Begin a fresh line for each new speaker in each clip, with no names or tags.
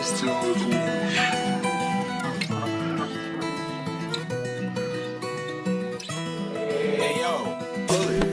Hey yo, pull it.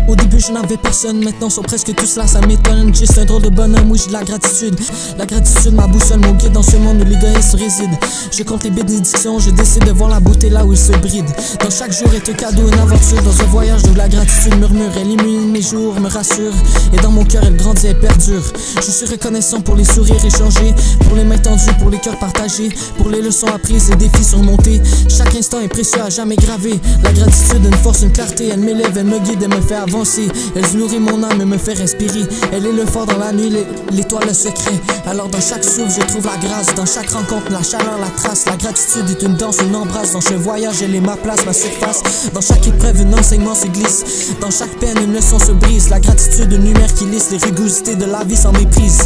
Au début je n'avais personne, maintenant sont presque tous là, ça m'étonne. J'ai un drôle de bonhomme, oui j'ai de la gratitude. La gratitude, ma boussole, mon guide dans ce monde où l'égoïsme réside. Je compte les bénédictions, je décide de voir la beauté là où il se bride. Dans chaque jour est un cadeau, une aventure, dans un voyage où la gratitude murmure. Elle illumine mes jours, me rassure, et dans mon cœur elle grandit et perdure. Je suis reconnaissant pour les sourires échangés, pour les mains tendues, pour les cœurs partagés, pour les leçons apprises et défis surmontés. Chaque instant est précieux à jamais gravé. La gratitude, une force, une clarté, elle m'élève, elle me guide, elle me fait avancer. Elle nourrit mon âme et me fait respirer. Elle est le phare dans la nuit, l'étoile le secret. Alors dans chaque souffle je trouve la grâce. Dans chaque rencontre la chaleur, la trace. La gratitude est une danse, une embrasse. Dans chaque voyage elle est ma place, ma surface. Dans chaque épreuve un enseignement se glisse. Dans chaque peine une leçon se brise. La gratitude une lumière qui lisse les rugosités de la vie sans méprise.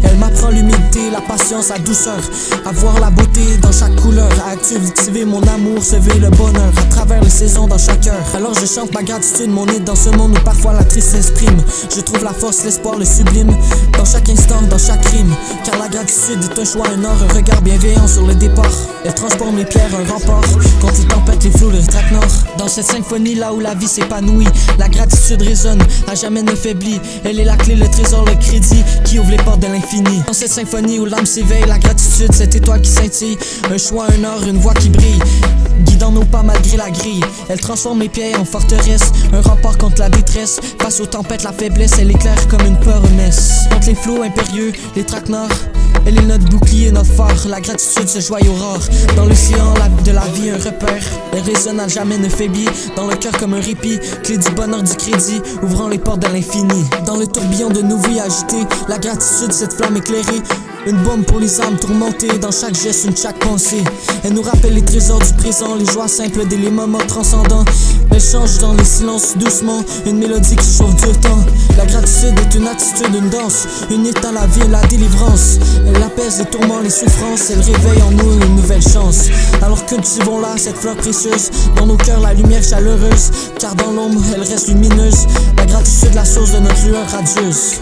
Elle m'apprend l'humilité, la patience, la douceur. À voir la beauté dans chaque couleur. À cultiver mon amour, sever le bonheur. À travers les saisons dans chaque heure. Alors je chante ma gratitude, mon nid dans ce monde où parfois la tristesse prime. Je trouve la force, l'espoir, le sublime dans chaque instant, dans chaque rime. Car la gratitude est un choix, un or, un regard bienveillant sur le départ. Elle transforme les pierres, un rempart contre les tempêtes, les flots, le traque-nord. Dans cette symphonie là où la vie s'épanouit, la gratitude résonne, à jamais ne faiblit. Elle est la clé, le trésor, le crédit qui ouvre les portes de l'infini. Dans cette symphonie où l'âme s'éveille, la gratitude, cette étoile qui scintille. Un choix, un or, une voix qui brille, guidant nos pas malgré la grille. Elle transforme les pierres en forteresse, un rempart contre la détresse. Face aux tempêtes, la faiblesse, elle éclaire comme une promesse. Contre les flots impérieux, les traquenards, elle est notre bouclier, notre phare. La gratitude, ce joyau rare. Dans l'océan de la vie, un repère. Elle résonne à jamais ne faiblit. Dans le cœur comme un répit, clé du bonheur, du crédit, ouvrant les portes de l'infini. Dans le tourbillon de nos vies agitées, la gratitude, cette flamme éclairée. Une bombe pour les âmes tourmentées, dans chaque geste, une chaque pensée. Elle nous rappelle les trésors du présent, les joies simples des les moments transcendants. Elle change dans les silences doucement, une mélodie qui chauffe du temps. La gratitude est une attitude, une danse, une état la vie et la délivrance. Elle apaise les tourments, les souffrances, elle réveille en nous une nouvelle chance. Alors cultivons-la, cette fleur précieuse, dans nos cœurs la lumière chaleureuse. Car dans l'ombre, elle reste lumineuse. La gratitude, la source de notre lueur radieuse.